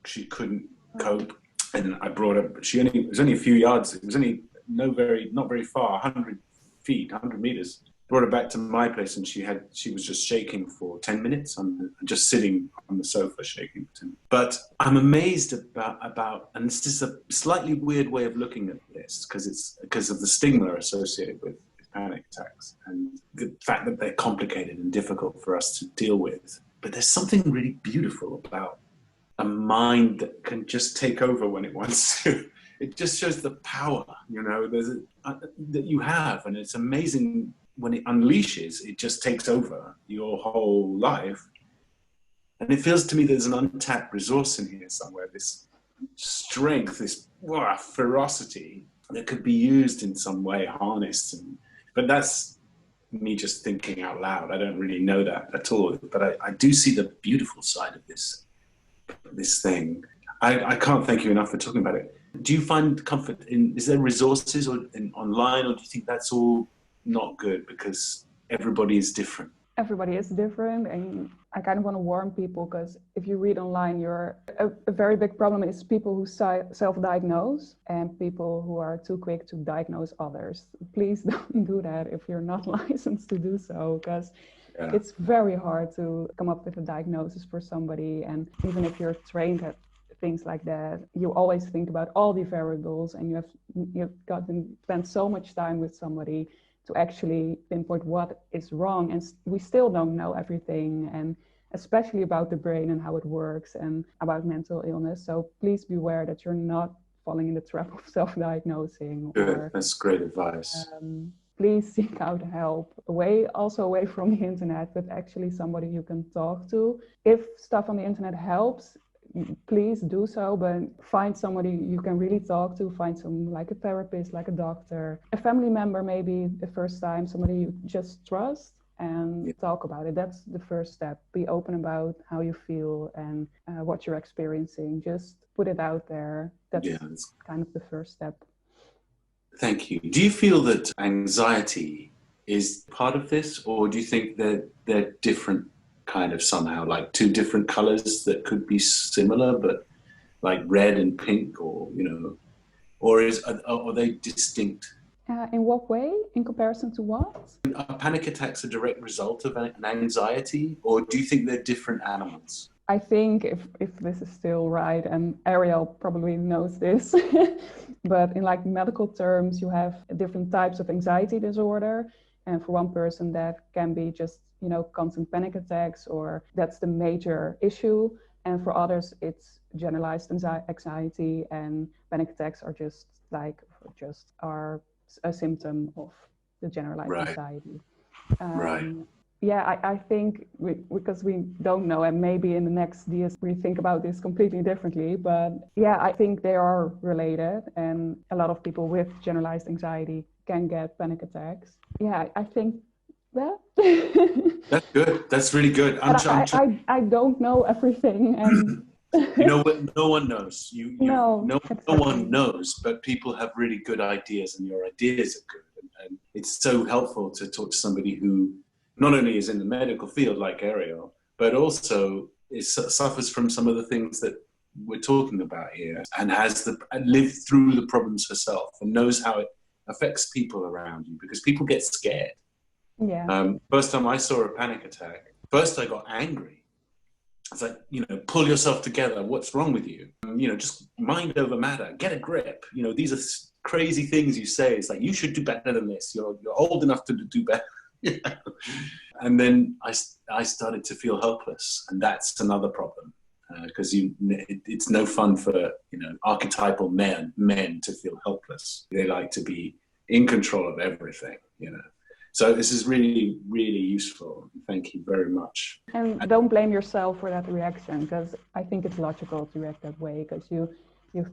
She couldn't cope, and I brought her. It was only a few yards. It was only not very far, 100 feet, 100 meters. Brought her back to my place, and she was just shaking for 10 minutes. I'm just sitting on the sofa shaking for 10 minutes. But I'm amazed about, and this is a slightly weird way of looking at this because of the stigma associated with panic attacks and the fact that they're complicated and difficult for us to deal with. But there's something really beautiful about a mind that can just take over when it wants to. It just shows the power, you know, that you have, and it's amazing when it unleashes. It just takes over your whole life, And it feels to me there's an untapped resource in here somewhere, this strength, this ferocity that could be used in some way, harnessed. But that's me just thinking out loud. I don't really know that at all. But I do see the beautiful side of this thing. I can't thank you enough for talking about it. Do you find comfort is there resources online, or do you think that's all not good because everybody is different? Everybody is different, and I kind of want to warn people, because if you read online, a very big problem is people who self-diagnose and people who are too quick to diagnose others. Please don't do that if you're not licensed to do so, because it's very hard to come up with a diagnosis for somebody. And even if you're trained at things like that, you always think about all the variables, and you've got to spend so much time with somebody to actually pinpoint what is wrong. And we still don't know everything, and especially about the brain and how it works and about mental illness. So please beware that you're not falling in the trap of self-diagnosing. Good. That's great advice. Please seek out help, also away from the internet, but actually somebody you can talk to. If stuff on the internet helps, please do so, but find somebody you can really talk to. Find some, like a therapist, like a doctor, a family member, maybe the first time, somebody you just trust, and talk about it. That's the first step. Be open about how you feel and what you're experiencing. Just put it out there. That's kind of the first step. Thank you. Do you feel that anxiety is part of this, or do you think that they're different kind of somehow, like two different colors that could be similar, but like red and pink, or or are they distinct? In what way? In comparison to what? Are panic attacks a direct result of an anxiety, or do you think they're different animals? I think if this is still right, and Ariel probably knows this, but in like medical terms, you have different types of anxiety disorder. And for one person, that can be just, constant panic attacks, or that's the major issue. And for others, it's generalized anxiety, and panic attacks are just a symptom of the generalized anxiety. I think because we don't know, and maybe in the next years we think about this completely differently, but I think they are related, and a lot of people with generalized anxiety can get panic attacks. I think that. That's good. That's really good. I don't know everything, and what? No one knows. No one knows, but people have really good ideas, and your ideas are good. And it's so helpful to talk to somebody who not only is in the medical field like Ariel, but also suffers from some of the things that we're talking about here, and has lived through the problems herself, and knows how it affects people around you, because people get scared. First time I saw a panic attack, first I got angry. It's like, pull yourself together. What's wrong with you? Just mind over matter. Get a grip. These are crazy things you say. It's like, you should do better than this. You're old enough to do better. And then I started to feel helpless, and that's another problem, because it's no fun for archetypal men to feel helpless. They like to be in control of everything. So this is really, really useful. Thank you very much. And don't blame yourself for that reaction, because I think it's logical to react that way, because you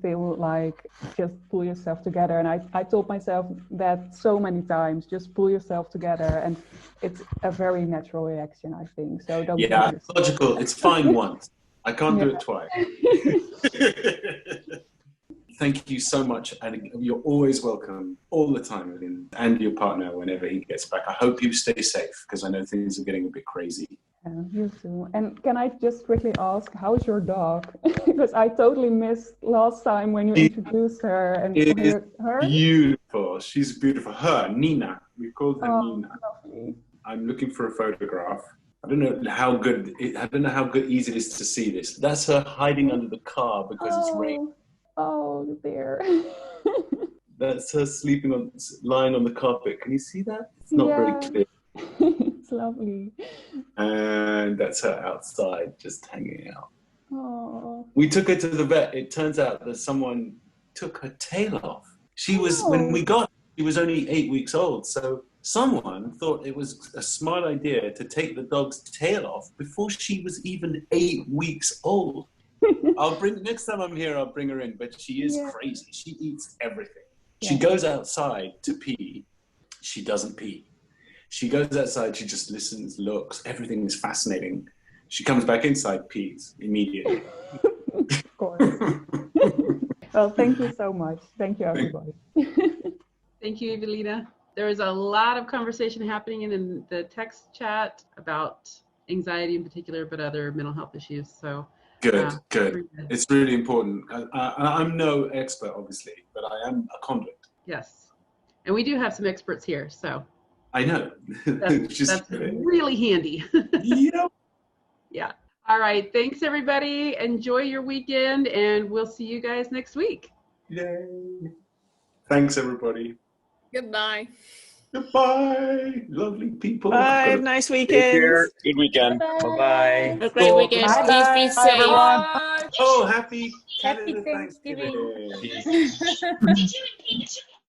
feel like just pull yourself together. And I told myself that so many times, just pull yourself together. And it's a very natural reaction, I think. So don't blame yourself. It's logical. It's fine once. I can't do it twice. Thank you so much, and you're always welcome all the time, and your partner whenever he gets back. I hope you stay safe, because I know things are getting a bit crazy. You too. And can I just quickly ask, how's your dog? Because I totally missed last time when you introduced her. And her? Beautiful. She's beautiful. Her, Nina. We called her Nina. Lovely. I'm looking for a photograph. I don't know how easy it is to see this. That's her hiding under the car because it's raining. Oh dear. That's her lying on the carpet. Can you see that? It's not very clear. It's lovely. And that's her outside, just hanging out. Oh. We took her to the vet. It turns out that someone took her tail off. When we got her, she was only 8 weeks old. So Someone thought it was a smart idea to take the dog's tail off before she was even 8 weeks old. Next time I'm here, I'll bring her in, but she is crazy. She eats everything. She goes outside to pee. She doesn't pee. She goes outside, she just listens, looks, everything is fascinating. She comes back inside, pees immediately. Of course. Well, thank you so much. Thank you, everybody. Thank you, Evelina. There is a lot of conversation happening in the text chat about anxiety in particular, but other mental health issues. So Good. It's really important. I'm no expert, obviously, but I am a conduit. Yes. And we do have some experts here, so. I know. That's really handy. Yep. Yeah. All right. Thanks, everybody. Enjoy your weekend, and we'll see you guys next week. Yay. Thanks, everybody. Good night. Goodbye. Lovely people. Bye. Have a nice weekend. Good weekend. Have Bye-bye. a great weekend. Bye-bye. Please be Bye, safe. everyone. Oh, happy Happy Canada Thanksgiving. Thanksgiving.